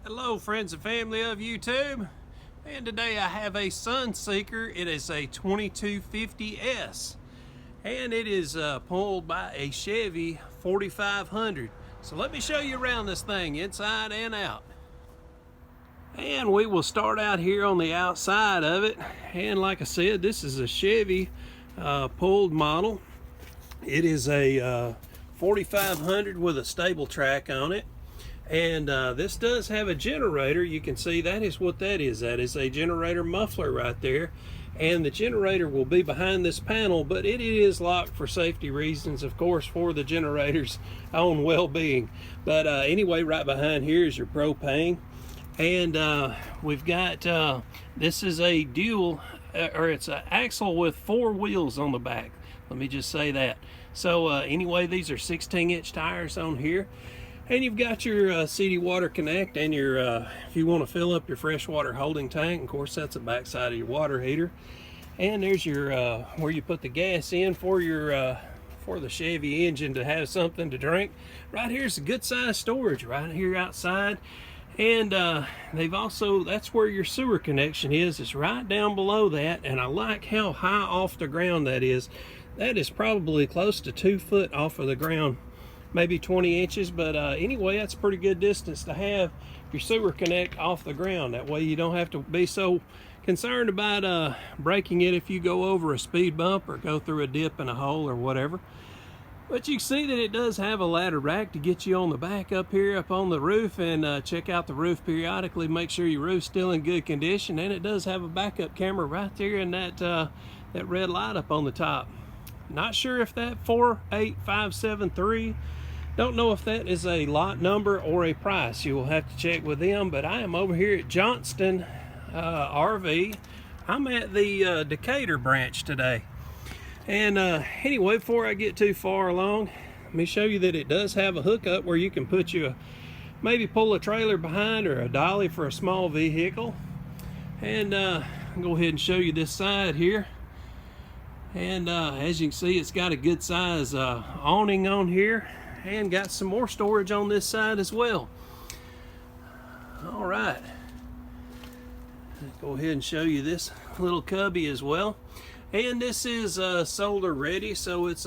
Hello friends and family of YouTube, and today I have a SunSeeker. It is a 2250S and it is pulled by a Chevy 4500. So let me show you around this thing inside and out. And we will start out here on the outside of it, and like I said, this is a Chevy pulled model. It is a 4500 with a stable track on it. And this does have a generator. You can see that is what that is. That is a generator muffler right there. And the generator will be behind this panel, but it is locked for safety reasons, of course, for the generator's own well-being. But anyway, right behind here is your propane. And we've got, this is a dual, or it's an axle with 4 wheels on the back. Let me just say that. So anyway, these are 16-inch tires on here. And you've got your CD water connect and your, if you want to fill up your freshwater holding tank, of course that's the back side of your water heater. And there's your, where you put the gas in for your, for the Chevy engine to have something to drink. Right here's a good sized storage right here outside. And they've also, that's where your sewer connection is. It's right down below that. And I like how high off the ground that is. That is probably close to 2 foot off of the ground. Maybe 20 inches, but anyway, that's a pretty good distance to have your sewer connect off the ground. That way you don't have to be so concerned about breaking it if you go over a speed bump or go through a dip in a hole or whatever. But you can see that it does have a ladder rack to get you on the back up here up on the roof, and check out the roof periodically, make sure your roof's still in good condition. And it does have a backup camera right there and that red light up on the top. Not sure if that 48573, don't know if that is a lot number or a price. You will have to check with them. But I am over here at Johnston RV. I'm at the Decatur branch today. And anyway, before I get too far along, let me show you that it does have a hookup where you can put you maybe pull a trailer behind or a dolly for a small vehicle. And I'll go ahead and show you this side here. And as you can see, it's got a good size awning on here, and got some more storage on this side as well. All right, go ahead and show you this little cubby as well. And this is solar ready, so it's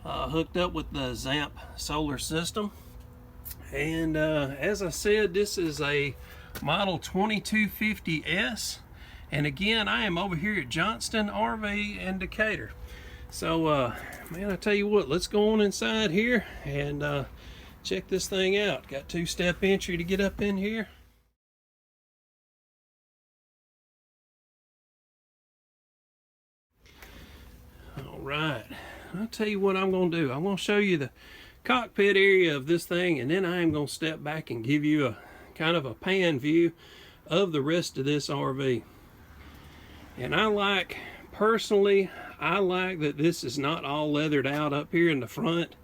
hooked up with the ZAMP solar system. And as I said, this is a model 2250S. And again, I am over here at Johnston RV in Decatur. So, man, I tell you what, let's go on inside here and check this thing out. Got 2-step entry to get up in here. All right, I'll tell you what I'm going to do. I'm going to show you the cockpit area of this thing, and then I am going to step back and give you a kind of a pan view of the rest of this RV. And I like, personally, I like that this is not all leathered out up here in the front.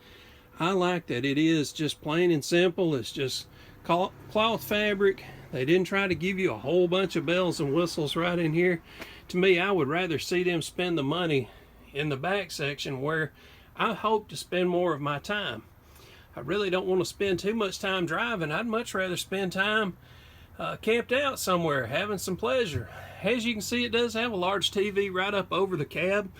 I like that it is just plain and simple. It's just cloth fabric. They didn't try to give you a whole bunch of bells and whistles right in here. To me, I would rather see them spend the money in the back section where I hope to spend more of my time. I really don't want to spend too much time driving. I'd much rather spend time camped out somewhere, having some pleasure. As you can see, it does have a large TV right up over the cab,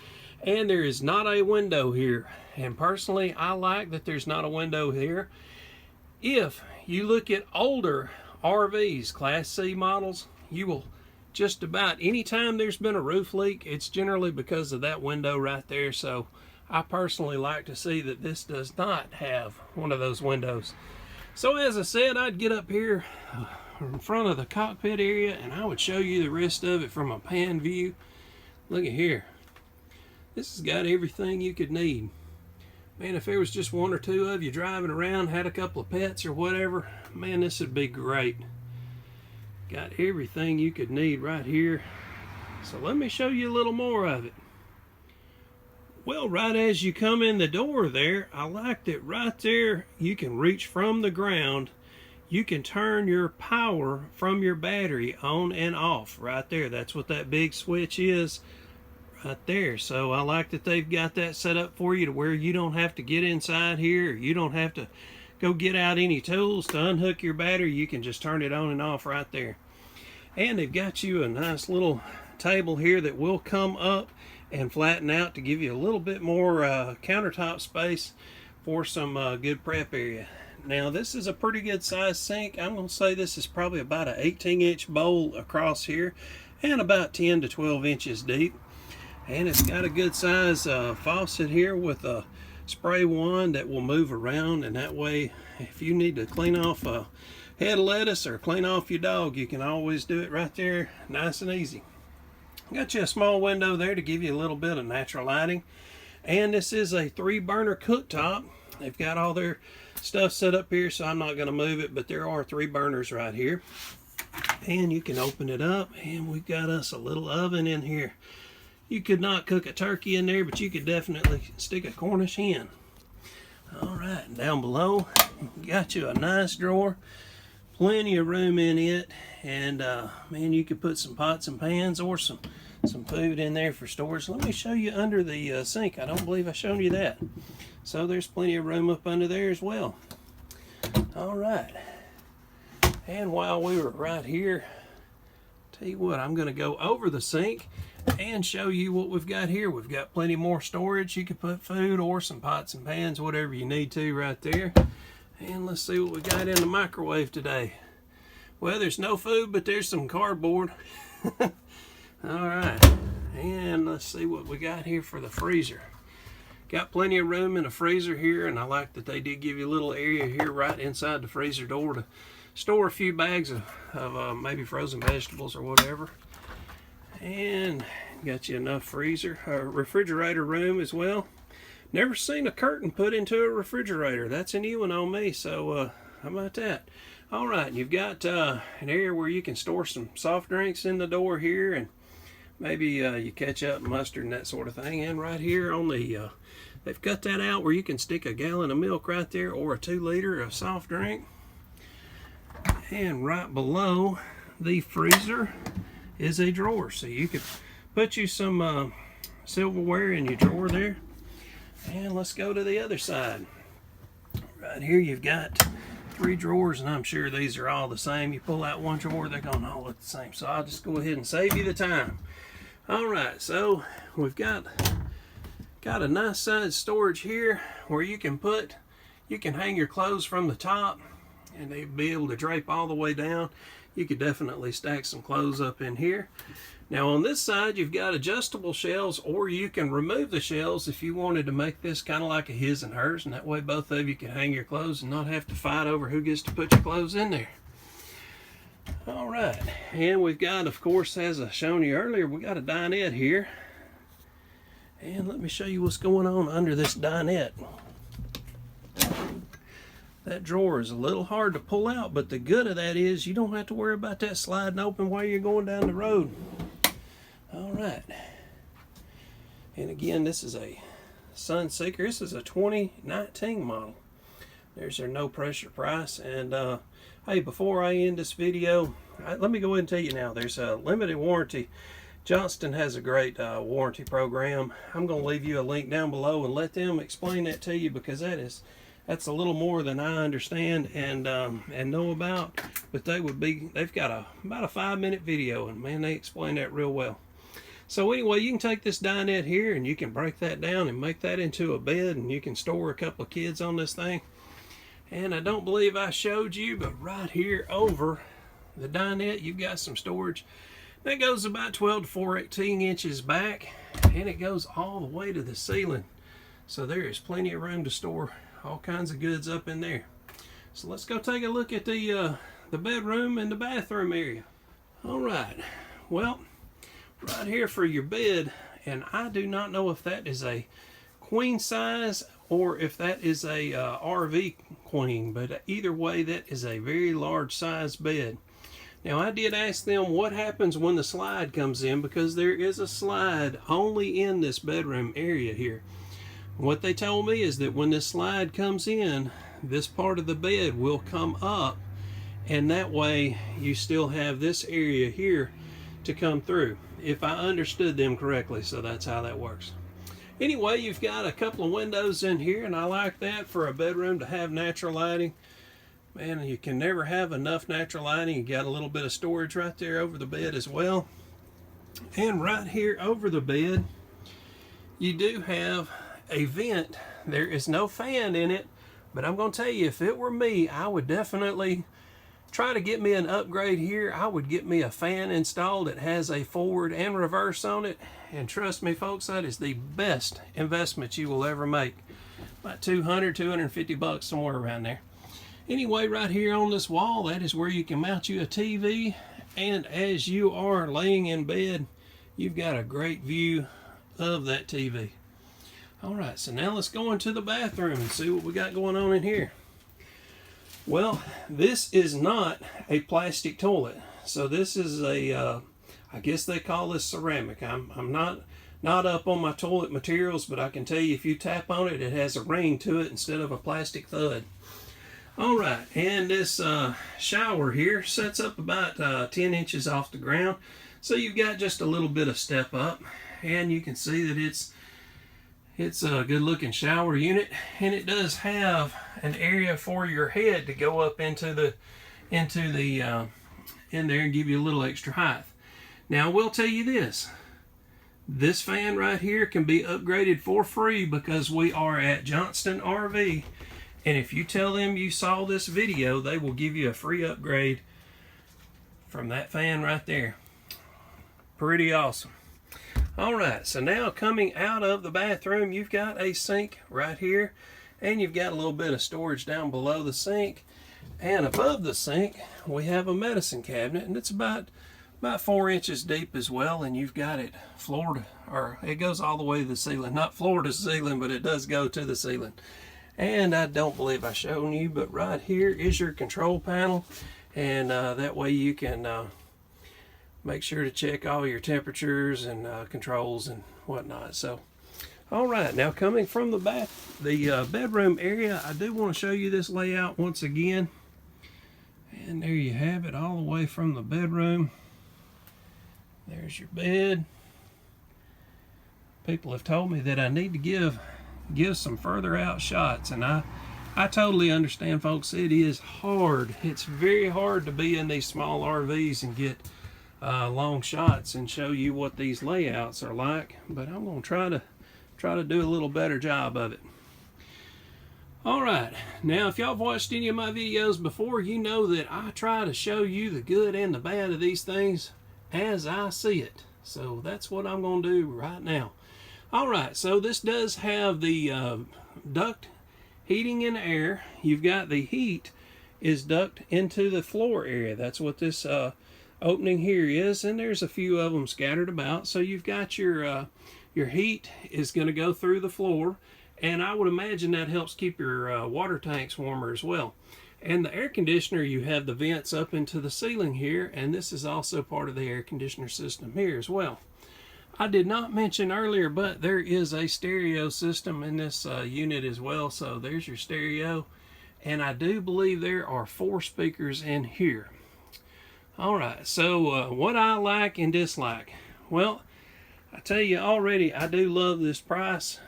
and there is not a window here. And personally, I like that there's not a window here. If you look at older RVs, Class C models, you will just about any time there's been a roof leak, it's generally because of that window right there. So I personally like to see that this does not have one of those windows. So as I said, I'd get up here in front of the cockpit area and I would show you the rest of it from a pan view. Look at here. This has got everything you could need. Man, if there was just 1 or 2 of you driving around, had a couple of pets or whatever, man, this would be great. Got everything you could need right here. So let me show you a little more of it. Well, right as you come in the door there, I like that right there you can reach from the ground. You can turn your power from your battery on and off right there. That's what that big switch is right there. So I like that they've got that set up for you to where you don't have to get inside here. You don't have to go get out any tools to unhook your battery, you can just turn it on and off right there. And they've got you a nice little table here that will come up and flatten out to give you a little bit more countertop space for some good prep area. Now this is a pretty good size sink. I'm going to say this is probably about an 18-inch bowl across here and about 10 to 12 inches deep. And it's got a good size faucet here with a spray wand that will move around, and that way if you need to clean off a head of lettuce or clean off your dog, you can always do it right there, nice and easy. Got you a small window there to give you a little bit of natural lighting. And this is a 3-burner cooktop. They've got all their stuff set up here, so I'm not going to move it, but there are 3 burners right here. And you can open it up, and we've got us a little oven in here. You could not cook a turkey in there, but you could definitely stick a Cornish hen. All right, down below, got you a nice drawer, plenty of room in it, and man, you could put some pots and pans or some food in there for storage. Let me show you under the sink. I don't believe I showed you that. So there's plenty of room up under there as well. All right, and while we were right here, tell you what, I'm going to go over the sink and show you what we've got here. We've got plenty more storage. You can put food or some pots and pans, whatever you need to right there. And let's see what we got in the microwave today. Well, there's no food, but there's some cardboard. All right, and let's see what we got here for the freezer. Got plenty of room in the freezer here, and I like that they did give you a little area here right inside the freezer door to store a few bags of maybe frozen vegetables or whatever. And got you enough refrigerator room as well. Never seen a curtain put into a refrigerator. That's a new one on me, so how about that? All right, you've got an area where you can store some soft drinks in the door here, and maybe your ketchup, mustard, and that sort of thing. And right here on the, they've cut that out where you can stick a gallon of milk right there or a 2-liter of soft drink. And right below the freezer is a drawer, so you could put you some silverware in your drawer there. And let's go to the other side. Right here you've got 3 drawers, and I'm sure these are all the same. You pull out one drawer, they're going to all look the same, so I'll just go ahead and save you the time. All right, so we've got a nice size storage here where you can hang your clothes from the top, and they'll be able to drape all the way down. You could definitely stack some clothes up in here. Now on this side you've got adjustable shelves, or you can remove the shelves if you wanted to make this kind of like a his and hers, and that way both of you can hang your clothes and not have to fight over who gets to put your clothes in there. All right, and we've got, of course, as I shown you earlier, we got a dinette here. And let me show you what's going on under this dinette. That drawer is a little hard to pull out, but the good of that is you don't have to worry about that sliding open while you're going down the road. All right. And again, this is a SunSeeker. This is a 2019 model. There's their no pressure price. And hey, before I end this video, let me go ahead and tell you now, there's a limited warranty. Johnston has a great warranty program. I'm going to leave you a link down below and let them explain that to you, because that's a little more than I understand and know about. But they've got about a 5-minute video, and man, they explain that real well. So anyway, you can take this dinette here and you can break that down and make that into a bed, and you can store a couple of kids on this thing. And I don't believe I showed you, but right here over the dinette, you've got some storage that goes about 12 to 14 inches back, and it goes all the way to the ceiling. So there is plenty of room to store all kinds of goods up in there. So let's go take a look at the bedroom and the bathroom area. All right, well, right here for your bed, and I do not know if that is a queen size or if that is a RV queen, but either way, that is a very large size bed. Now I did ask them what happens when the slide comes in, because there is a slide only in this bedroom area here. What they told me is that when this slide comes in, this part of the bed will come up, and that way you still have this area here to come through, if I understood them correctly. So that's how that works. Anyway, you've got a couple of windows in here, and I like that for a bedroom to have natural lighting. Man, you can never have enough natural lighting. You got a little bit of storage right there over the bed as well. And right here over the bed, you do have a vent. There is no fan in it, but I'm going to tell you, if it were me, I would definitely try to get me an upgrade here. I would get me a fan installed that has a forward and reverse on it. And trust me, folks, that is the best investment you will ever make. About 200, 250 bucks, somewhere around there. Anyway, right here on this wall, that is where you can mount you a TV. And as you are laying in bed, you've got a great view of that TV. All right, so now let's go into the bathroom and see what we got going on in here. Well, this is not a plastic toilet. So this is a, I guess they call this ceramic. I'm not up on my toilet materials, but I can tell you if you tap on it, it has a ring to it instead of a plastic thud. All right, and this shower here sets up about 10 inches off the ground. So you've got just a little bit of step up, and you can see that it's a good looking shower unit, and it does have an area for your head to go up into the in there and give you a little extra height. Now I will tell you this fan right here can be upgraded for free because we are at Johnston RV, and if you tell them you saw this video, they will give you a free upgrade from that fan right there. Pretty awesome. All right, so now coming out of the bathroom, you've got a sink right here, and you've got a little bit of storage down below the sink. And above the sink, we have a medicine cabinet, and it's about 4 inches deep as well, and you've got it floored, or it goes all the way to the ceiling. Not floor to ceiling, but it does go to the ceiling. And I don't believe I've shown you, but right here is your control panel, and that way you can make sure to check all your temperatures and controls and whatnot. So, all right, now coming from the bedroom area, I do want to show you this layout once again. And there you have it, all the way from the bedroom. There's your bed. People have told me that I need to give some further out shots, and I totally understand, folks. It is hard. It's very hard to be in these small RVs and get long shots and show you what these layouts are like, but I'm going to try to do a little better job of it. All right, now if y'all have watched any of my videos before, you know that I try to show you the good and the bad of these things as I see it. So that's what I'm going to do right now. All right, so this does have the duct heating and air. You've got the heat is duct into the floor area. That's what this opening here is, and there's a few of them scattered about. So you've got your heat is going to go through the floor, and I would imagine that helps keep your water tanks warmer as well. And the air conditioner, you have the vents up into the ceiling here, and this is also part of the air conditioner system here as well. I did not mention earlier, but there is a stereo system in this unit as well. So there's your stereo, and I do believe there are 4 speakers in here. All right, so what I like and dislike. Well, I tell you already, I do love this price.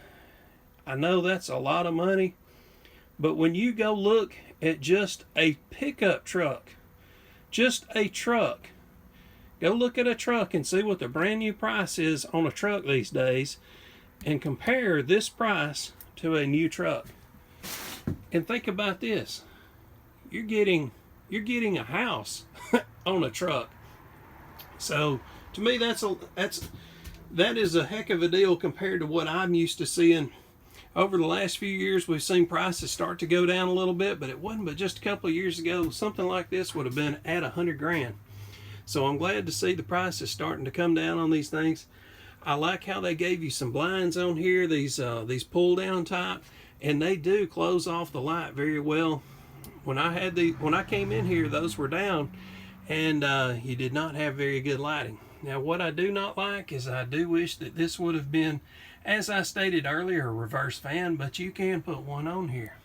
I know that's a lot of money, but when you go look at just a pickup truck, just a truck, go look at a truck and see what the brand new price is on a truck these days, and compare this price to a new truck. And think about this: you're getting a house on a truck. So to me, that is a heck of a deal compared to what I'm used to seeing. Over the last few years, we've seen prices start to go down a little bit, but it wasn't but just a couple of years ago something like this would have been at 100 grand. So I'm glad to see the prices starting to come down on these things. I like how they gave you some blinds on here, these pull down type, and they do close off the light very well. When I came in here, those were down, and you did not have very good lighting. Now what I do not like is I do wish that this would have been, as I stated earlier, a reverse fan, but you can put one on here.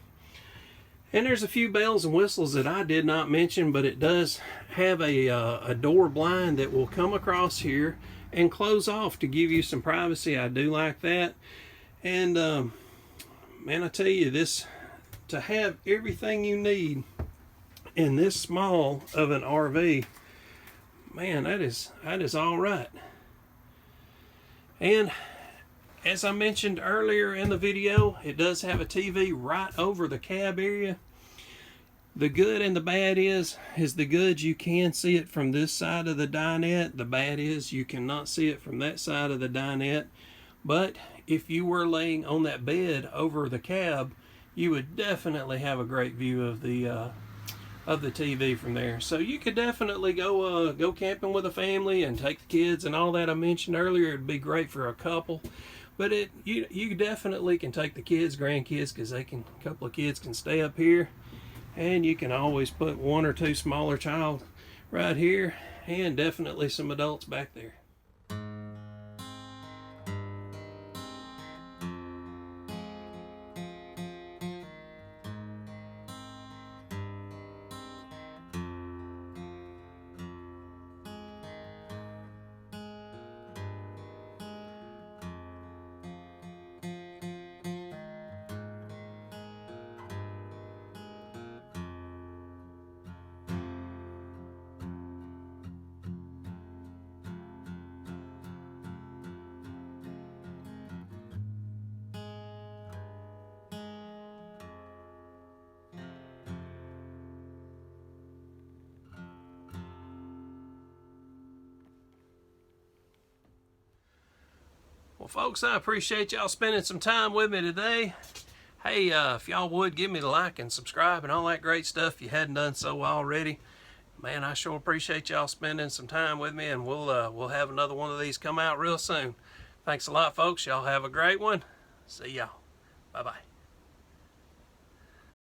And there's a few bells and whistles that I did not mention, but it does have a door blind that will come across here and close off to give you some privacy. I do like that. And man, I tell you, this, to have everything you need in this small of an RV, man, that is all right. And as I mentioned earlier in the video, it does have a TV right over the cab area. The good and the bad is the good, you can see it from this side of the dinette. The bad is you cannot see it from that side of the dinette. But if you were laying on that bed over the cab, you would definitely have a great view of the TV from there. So you could definitely go camping with a family and take the kids and all that I mentioned earlier. It'd be great for a couple. But you definitely can take the kids, grandkids, because a couple of kids can stay up here. And you can always put one or two smaller child right here, and definitely some adults back there. Well, folks, I appreciate y'all spending some time with me today. Hey, if y'all would give me the like and subscribe and all that great stuff if you hadn't done so already. Man, I sure appreciate y'all spending some time with me, and we'll have another one of these come out real soon. Thanks a lot, folks. Y'all have a great one. See y'all. Bye-bye.